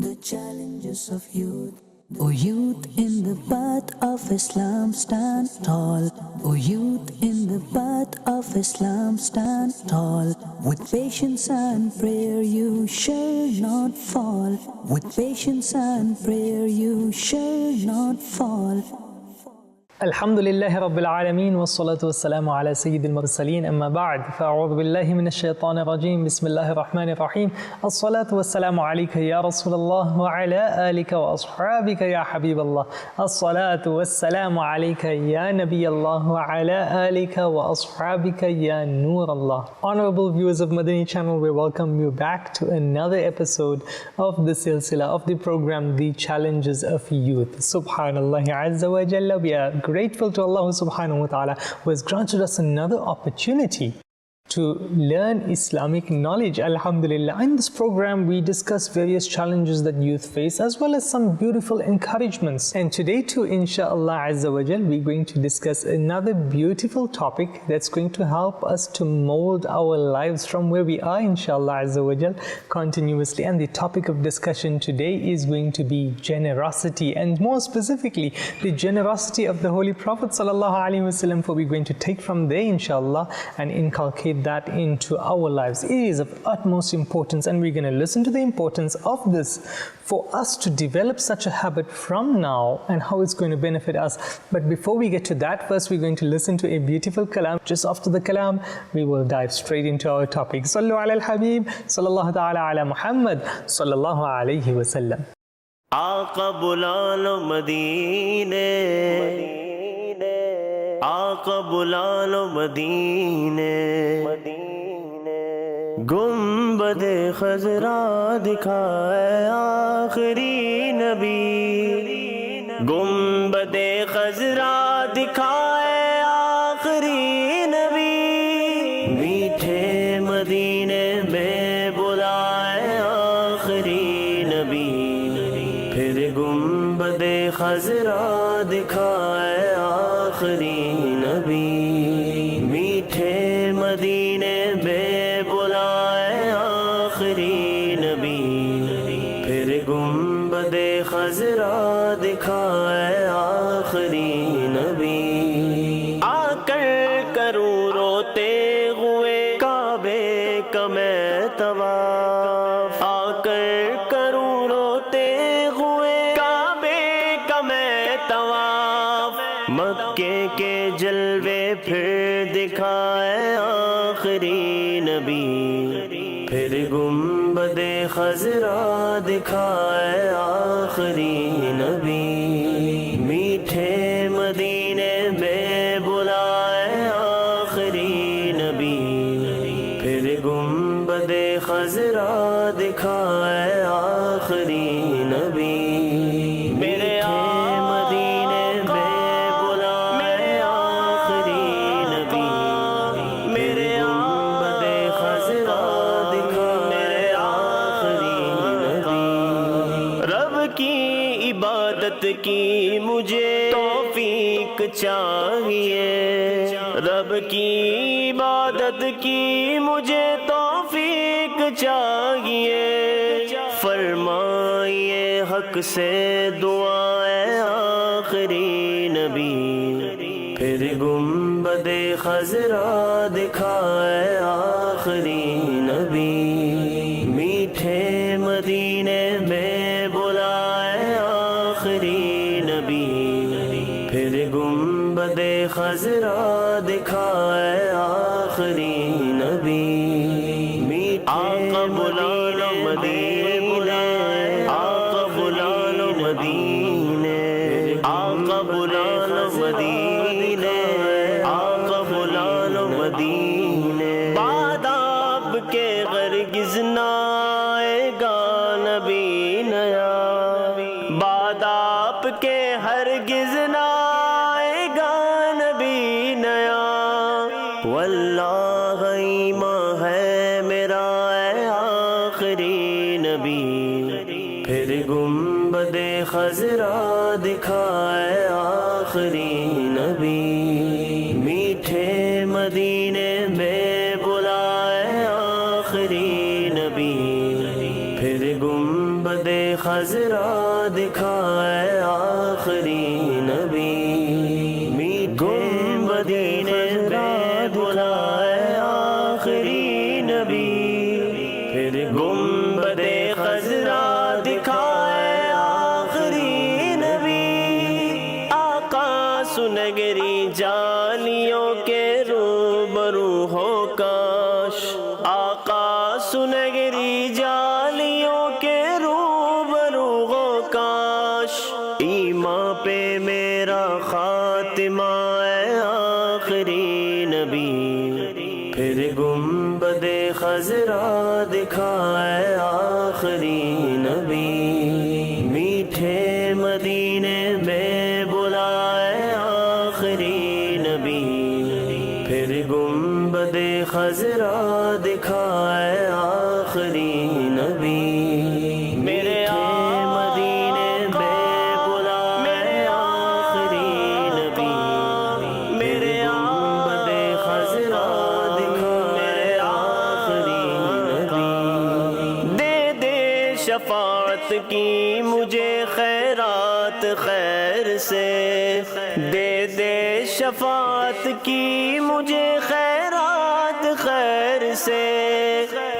the challenges of youth. O youth, in the path of Islam stand tall. O youth, in the path of Islam stand tall. With patience and prayer you shall not fall. With patience and prayer you shall not fall. الحمد لله رب العالمين والصلاة والسلام على سيد المرسلين أما بعد فأعوذ بالله من الشيطان الرجيم بسم الله الرحمن الرحيم الصلاة والسلام عليك يا رسول الله وعلى آلك وأصحابك يا حبيب الله الصلاة والسلام عليك يا نبي الله وعلى آلك وأصحابك يا نور الله. Honorable viewers of Madani Channel, we welcome you back to another episode of the silsila of the program The Challenges of Youth. Subhanallah Azza wa Jalla, we are grateful to Allah subhanahu wa ta'ala who has granted us another opportunity to learn Islamic knowledge, alhamdulillah. In this program, we discuss various challenges that youth face as well as some beautiful encouragements. And today too, inshallah azza wa jal, we're going to discuss another beautiful topic that's going to help us to mold our lives from where we are, inshallah azza wa jal, continuously. And the topic of discussion today is going to be generosity, and more specifically, the generosity of the Holy Prophet sallallahu alaihi wasallam, for we're going to take from there, inshallah, and inculcate that into our lives. It is of utmost importance, and we're going to listen to the importance of this for us to develop such a habit from now and how it's going to benefit us. But before we get to that, first we're going to listen to a beautiful kalam. Just after the kalam, we will dive straight into our topic. Sallu ala al-Habib, sallallahu ta'ala ala Muhammad, sallallahu alayhi wa sallam. Aaqa bula lo Madine, آقا بلا لو مدینے گنبد خضرا دکھائے آخری نبی گنبد خضرا دکھائے آخری نبی میٹھے مدینے میں بلائے آخری نبی پھر گنبد خضرا دکھائے آخری نبی میٹھے مدینے میں بلائے آخری نبی پھر گنبد خضرا دکھائے آخری نبی آ کر کروں روتے ہوئے کعبے کا میں طواف آ کر کروں روتے ہوئے کعبے کا میں طواف مکے کے جلوے پھر دکھائے آخری نبی پھر گنبد خضرا دکھائے آخری نبی میٹھے مدینے میں بلائے آخری نبی پھر گنبد خضرا دکھائے آخری نبی میرے کی مجھے توفیق چاہیے رب کی عبادت کی مجھے توفیق چاہیے فرمائیے حق سے دعائیں آخری نبی پھر گنبد خضرا دکھائے آخری نبی میٹھے مدینے میں بلائے آخری نبی پھر گنبد خضرا دکھائے آخری نبی آقا بلا لو مدینے آقا بلا لو مدینے آقا بلا لو مدینے آقا بلا لو مدینے بعد آپ کے ہرگز نہ آئے گا نبی نیا بعد آپ کے ہرگز نہ آئے گا نبی نیا واللہ ایمان ہے میرا اے آخری نبی پھر گنبد خضرا دکھائے آخری نبی میٹھے مدینے میں بلائے آخری نبی پھر گنبد خضرا دکھائے آخری نبی، گنبدِ خضرا بلائے آخری نبی، پھر گنبدِ خضرا دکھائے آخری نبی، آقا سنہری جالیوں کے روبرو ہو کاش، آقا سنہری جالیوں کے روبرو ہو کاش، ایمان پہ میرا خاتمہ اے آخری نبی، پھر گنبدِ خضرا دکھائے آخری نبی، میٹھے مدینے میں بلائے آخری نبی، پھر گنبدِ خضرا دکھائے آخری نبی، میرے مدینے میں بلائے آخری نبی، میرے گنبدِ خضرا دکھائے آخری نبی، دے دے شفاعت کی مجھے خیرات خیر سے، دے دے شفاعت کی مجھے خیرات خیر سے،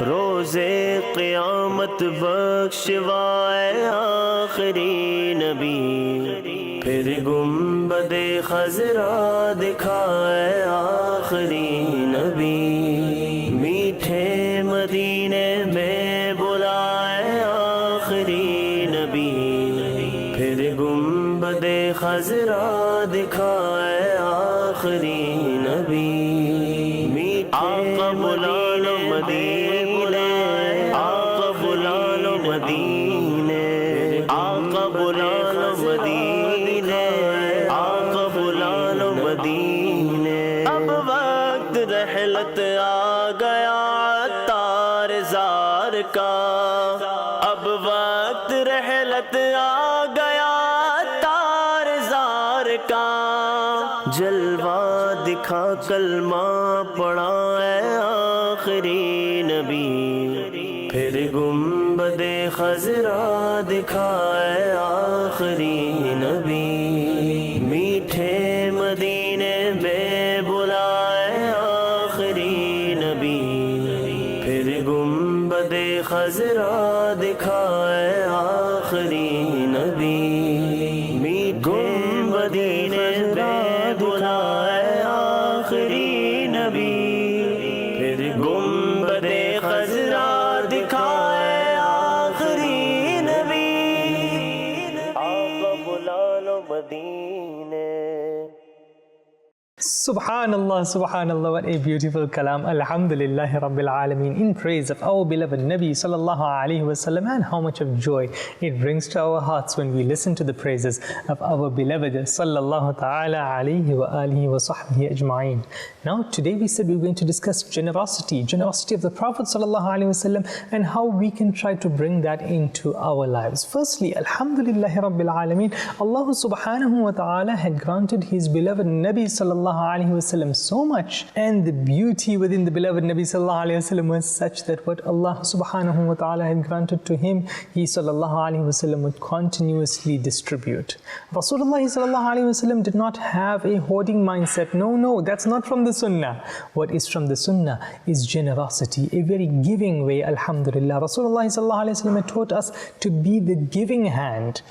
روزے قیامت بخشوائے آخری نبی، پھر گنبدِ خضرا دکھائے آخری نبی، میٹھے مدینے میں بلائے آخری نبی، پھر گنبدِ خضرا دکھائے آخری نبی، آقا بلا لو مدینے، آقا بلا لو مدینے، آقا بلا لو مدینے، آقا بلا لو مدینے، اب وقت رحلت آ گیا عطار زار کا، اب وقت رحلت آ گیا عطار زار کا، جلوہ دکھا کلمہ پڑھا اے آخری نبی، پھر گنبدِ خضرا دکھائے آخری نبی، میٹھے مدینے میں بلائے آخری نبی، پھر گنبدِ خضرا دکھائے آخری نبی، گنبدینے میں بلائے آخری نبی، پھر گنبدِ خضرا دکھائے آخری نبی، آقا بلا لو مدینے۔ Subhanallah, what a beautiful kalam. Alhamdulillah Rabbil Alameen, in praise of our beloved Nabi Sallallahu Alaihi Wasallam, and how much of joy it brings to our hearts when we listen to the praises of our beloved Sallallahu Ta'ala Alaihi wa alihi wa sahbihi ajma'een. Now today we said we were going to discuss generosity of the Prophet Sallallahu Alaihi Wasallam, and how we can try to bring that into our lives. Firstly, Alhamdulillah Rabbil Alameen, Allah Subhanahu wa Ta'ala had granted His beloved Nabi Sallallahu Alaihi Wasallam so much, and the beauty within the beloved Nabi Sallallahu Alaihi Wasallam was such that what Allah Subhanahu wa Ta'ala had granted to him, he Sallallahu Alaihi Wasallam would continuously distribute. Rasulullah Sallallahu Alaihi Wasallam did not have a hoarding mindset. No, that's not from the Sunnah. What is from the Sunnah is generosity, a very giving way. Alhamdulillah, Rasulullah Sallallahu Alaihi Wasallam had taught us to be the giving hand.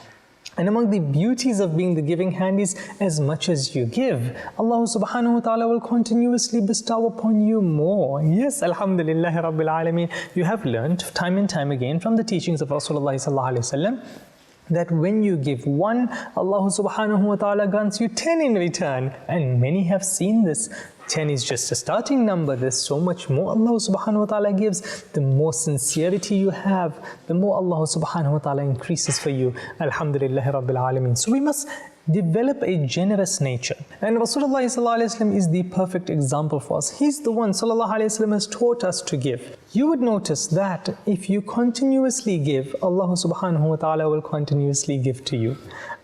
And among the beauties of being the giving hand is, as much as you give, Allah subhanahu wa ta'ala will continuously bestow upon you more. Yes, Alhamdulillah Rabbil Alameen, you have learned time and time again from the teachings of Rasulullah sallallahu alaihi wasallam that when you give one, Allah subhanahu wa ta'ala grants you 10 in return. And many have seen this. 10 is just a starting number. There's so much more Allah subhanahu wa ta'ala gives. The more sincerity you have, the more Allah subhanahu wa ta'ala increases for you. Alhamdulillah Rabbil Alameen. So we must develop a generous nature. And Rasulullah sallallahu alaihi wasallam is the perfect example for us. He's the one sallallahu alaihi wasallam has taught us to give. You would notice that if you continuously give, Allah subhanahu wa ta'ala will continuously give to you.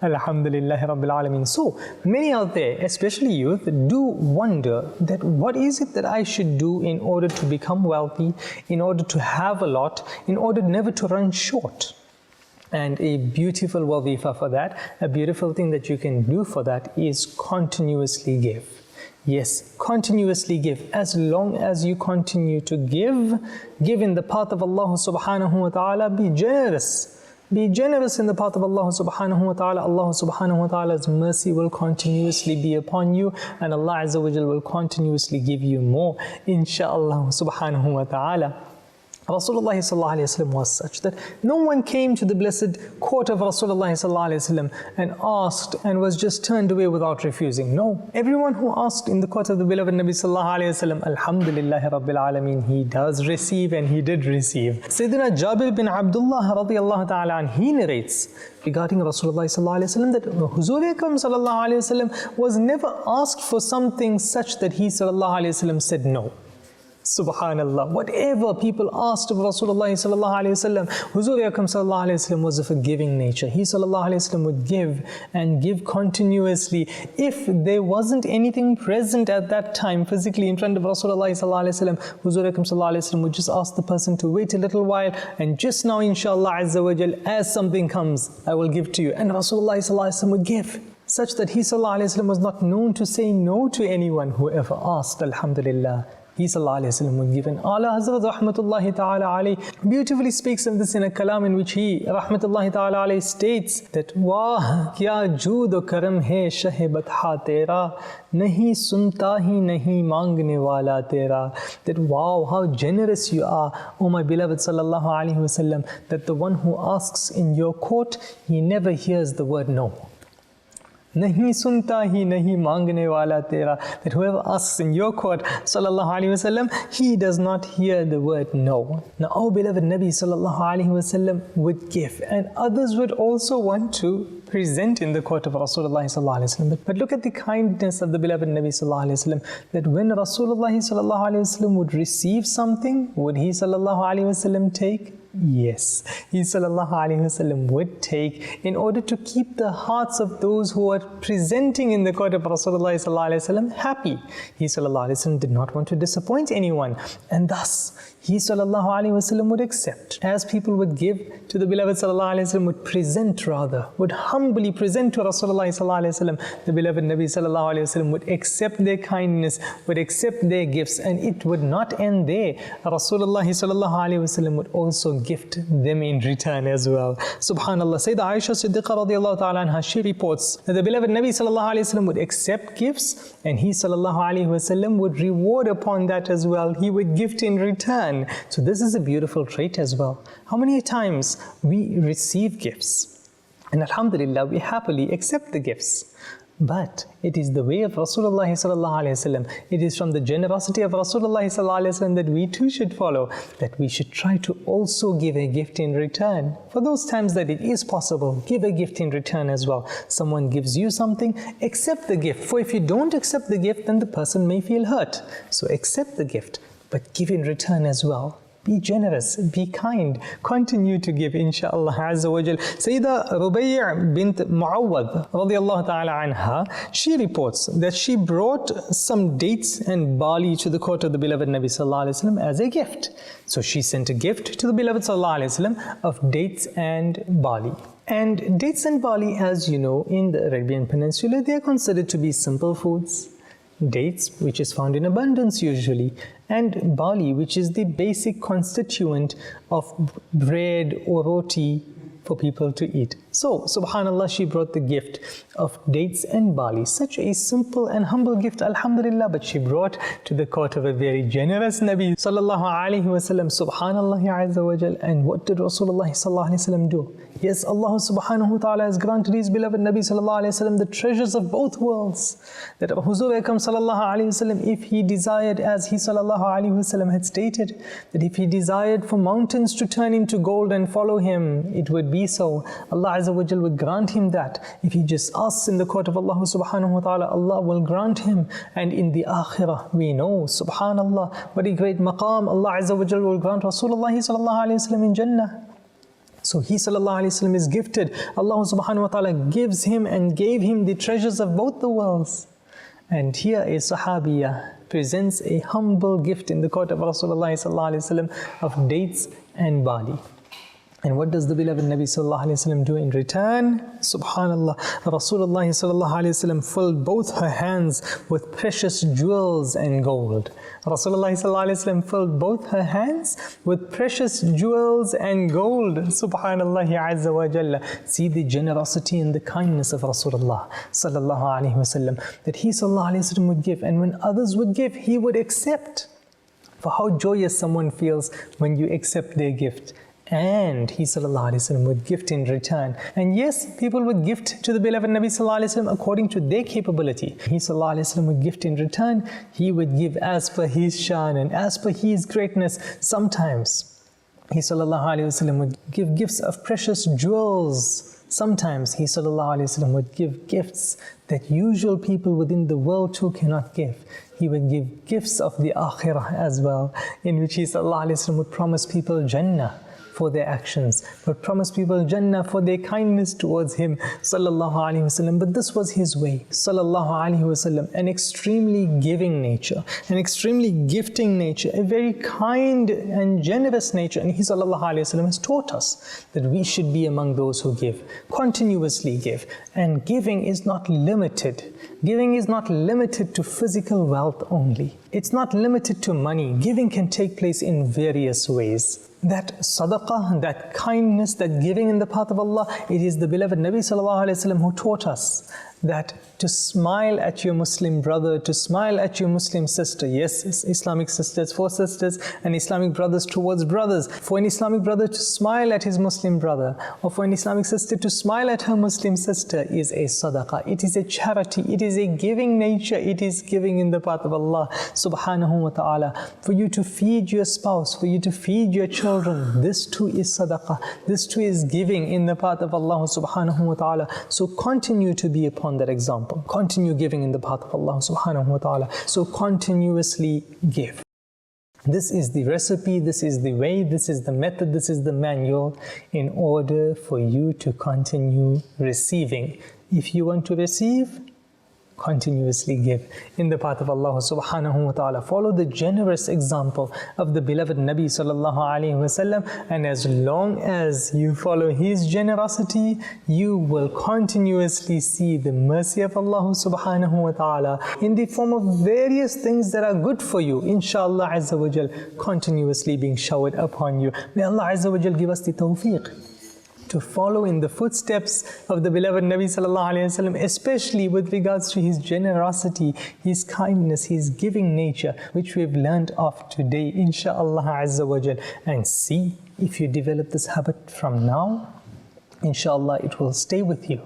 Alhamdulillah Rabbil Alameen. So many out there, especially youth, do wonder that what is it that I should do in order to become wealthy, in order to have a lot, in order never to run short. And a beautiful wazifa for that, a beautiful thing that you can do for that is continuously give. Yes, continuously give. As long as you continue to give in the path of Allah subhanahu wa ta'ala, be generous. Be generous in the path of Allah subhanahu wa ta'ala. Allah subhanahu wa ta'ala's mercy will continuously be upon you, and Allah Azza wa Jal will continuously give you more, insha'Allah subhanahu wa ta'ala. Rasulullah sallallahu alayhi wa sallam was such that no one came to the blessed court of Rasulullah sallallahu alayhi wa sallam and asked and was just turned away without refusing. No, everyone who asked in the court of the beloved Nabi sallallahu alayhi wa sallam, Alhamdulillahi Rabbil Alameen, he does receive, and he did receive. Sayyidina Jabir bin Abdullah radiyallahu ta'ala anh, he narrates regarding Rasulullah sallallahu alayhi wa sallam that Huzur Akram sallallahu alayhi wa sallam was never asked for something such that he sallallahu alayhi wa sallam said no. Subhanallah, whatever people asked of Rasulullah sallallahu alayhi wa sallam, Huzur Akram sallallahu alayhi wa sallam was of a giving nature. He sallallahu alayhi wa sallam would give and give continuously. If there wasn't anything present at that time physically in front of Rasulullah sallallahu alayhi wa sallam, Huzur Akram sallallahu alayhi wa sallam would just ask the person to wait a little while, and just now inshallah azza wa jal, as something comes, I will give to you. And Rasulullah sallallahu alayhi wa sallam would give, such that he sallallahu alayhi wa sallam was not known to say no to anyone who ever asked. Alhamdulillah. He sallallahu alayhi wa sallam would give. And Ala Hazrat rahmatullahi ta'ala alayhi beautifully speaks of this in a kalam in which he rahmatullahi ta'ala alayhi states that Wah kya jood o karam hai shah batha tera, nahi sunta hi nahi mangne wala tera. That wow, how generous you are, O my beloved sallallahu alayhi wa sallam, that the one who asks in your court, he never hears the word no. Nahi sunta hi nahi mangne wala tera. That whoever asks in your court, sallallahu alayhi wa sallam, he does not hear the word no. Now our beloved Nabi sallallahu alayhi wa sallam would give, and others would also want to present in the court of Rasulullah sallallahu alayhi wa sallam. But look at the kindness of the beloved Nabi sallallahu alayhi wa sallam, that when Rasulullah sallallahu alayhi wa sallam would receive something, would he sallallahu alayhi wa sallam take? Yes, he sallallahu alayhi wa sallam would take, in order to keep the hearts of those who are presenting in the court of Rasulullah sallallahu alayhi wa sallam happy. He sallallahu alayhi wa sallam did not want to disappoint anyone, and thus he sallallahu alayhi wa sallam would accept. As people would give to the beloved sallallahu alayhi wa sallam, would present rather, would humbly present to Rasulullah sallallahu alayhi wa sallam, the beloved Nabi sallallahu alayhi wa sallam would accept their kindness, would accept their gifts, and it would not end there. Rasulullah sallallahu alayhi wa sallam would also gift them in return as well. Subhanallah. Sayyidah Aisha Siddiqa radiallahu ta'ala anha, she reports that the beloved Nabi sallallahu alayhi wa sallam would accept gifts, and he sallallahu alayhi wa sallam would reward upon that as well. He would gift in return. So this is a beautiful trait as well. How many times we receive gifts, and alhamdulillah we happily accept the gifts, but it is the way of Rasulullah sallallahu alayhi wa sallam, it is from the generosity of Rasulullah sallallahu alayhi wa sallam that we too should follow, that we should try to also give a gift in return. For those times that it is possible, give a gift in return as well. Someone gives you something, accept the gift. For if you don't accept the gift, then the person may feel hurt. So accept the gift, but give in return as well. Be generous, be kind, continue to give, inshaAllah Azza wa Jal. Sayyidah Rubai' bint Muawwad radiallahu ta'ala anha, she reports that she brought some dates and barley to the court of the beloved Nabi sallallahu alayhi wa sallam as a gift. So she sent a gift to the beloved sallallahu alayhi wa sallam of dates and barley. And dates and barley, as you know, in the Arabian Peninsula, they are considered to be simple foods. Dates, which is found in abundance usually, and barley, which is the basic constituent of bread or roti for people to eat. So, subhanallah, she brought the gift of dates and barley. Such a simple and humble gift, alhamdulillah, but she brought to the court of a very generous Nabi sallallahu alayhi wa sallam, subhanallah azza wa jal. And what did Rasulullah sallallahu alayhi wa sallam do? Yes, Allah subhanahu wa ta'ala has granted his beloved Nabi sallallahu alayhi wa sallam the treasures of both worlds. That Huzur Akram sallallahu alayhi wa sallam, if he desired, as he sallallahu alayhi wa sallam had stated, that if he desired for mountains to turn into gold and follow him, it would be so. Allah Azza wa Jal would grant him that. If he just asks in the court of Allah subhanahu wa ta'ala, Allah will grant him. And in the akhirah, we know, subhanallah, what a great maqam Allah Azza wa Jal will grant Rasulullah sallallahu alayhi wa sallam in Jannah. So he sallallahu alayhi wa sallam is gifted. Allah subhanahu wa ta'ala gives him and gave him the treasures of both the worlds. And here a sahabiya presents a humble gift in the court of Rasulullah sallallahu alayhi wa sallam of dates and barley. And what does the beloved Nabi sallallahu alayhi wasallam do in return? Subhanallah, Rasulullah sallallahu alayhi wasallam filled both her hands with precious jewels and gold. Rasulullah sallallahu alayhi wasallam filled both her hands with precious jewels and gold. Subhanallah azza wa jalla. See the generosity and the kindness of Rasulullah sallallahu alayhi wasallam, that he sallallahu alayhi wasallam would give, and when others would give, he would accept. For how joyous someone feels when you accept their gift. And he sallallahu alayhi wasallam would gift in return. And yes, people would gift to the beloved Nabi sallallahu alayhi wasallam according to their capability. He sallallahu alayhi wasallam would gift in return. He would give as per his shan and as per his greatness. Sometimes he sallallahu alayhi wasallam would give gifts of precious jewels. Sometimes he sallallahu alayhi wasallam would give gifts that usual people within the world too cannot give. He would give gifts of the akhirah as well, in which he sallallahu alayhi wasallam would promise people Jannah for their actions, would promise people Jannah for their kindness towards him sallallahu alaihi wasallam. But this was his way sallallahu alaihi wasallam, an extremely giving nature, an extremely gifting nature, a very kind and generous nature. And he sallallahu alaihi wasallam has taught us that we should be among those who give, continuously give. And giving is not limited. Giving is not limited to physical wealth only. It's not limited to money. Giving can take place in various ways. That sadaqah, that kindness, that giving in the path of Allah, it is the beloved Nabi sallallahu alayhi wasallam who taught us that to smile at your Muslim brother, to smile at your Muslim sister. Yes, Islamic sisters for sisters and Islamic brothers towards brothers. For an Islamic brother to smile at his Muslim brother, or for an Islamic sister to smile at her Muslim sister, is a sadaqah. It is a charity. It is a giving nature. It is giving in the path of Allah subhanahu wa ta'ala. For you to feed your spouse, for you to feed your children, this too is sadaqah. This too is giving in the path of Allah subhanahu wa ta'ala. So continue to be upon that example. Continue giving in the path of Allah subhanahu wa ta'ala. So continuously give. This is the recipe, this is the way, this is the method, this is the manual in order for you to continue receiving. If you want to receive, continuously give in the path of Allah subhanahu wa ta'ala. Follow the generous example of the beloved Nabi sallallahu alayhi wasallam, and as long as you follow his generosity, you will continuously see the mercy of Allah subhanahu wa ta'ala in the form of various things that are good for you, inshallah azza wa jal, continuously being showered upon you. May Allah azza wa jal give us the tawfiq to follow in the footsteps of the beloved Nabi sallallahu alayhi wasallam, especially with regards to his generosity, his kindness, his giving nature, which we've learned of today, inshaAllah azza wa jal. And see, if you develop this habit from now, inshaAllah it will stay with you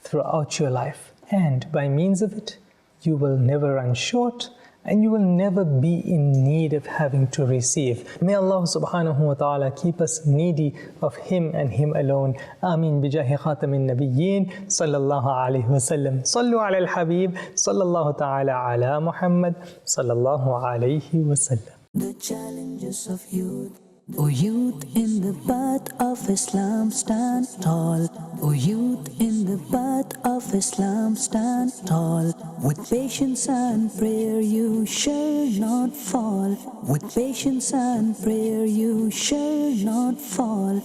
throughout your life. And by means of it, you will never run short, and you will never be in need of having to receive. May Allah subhanahu wa ta'ala keep us needy of Him and Him alone. Ameen bijahi khatamin nabiyyin sallallahu alayhi wa sallam. Sallu ala al-habib sallallahu ta'ala ala Muhammad sallallahu alayhi wa sallam. The challenges of youth. O youth in the path of Islam, stand tall. O youth in the path of Islam, stand tall. With patience and prayer you shall not fall. With patience and prayer you shall not fall.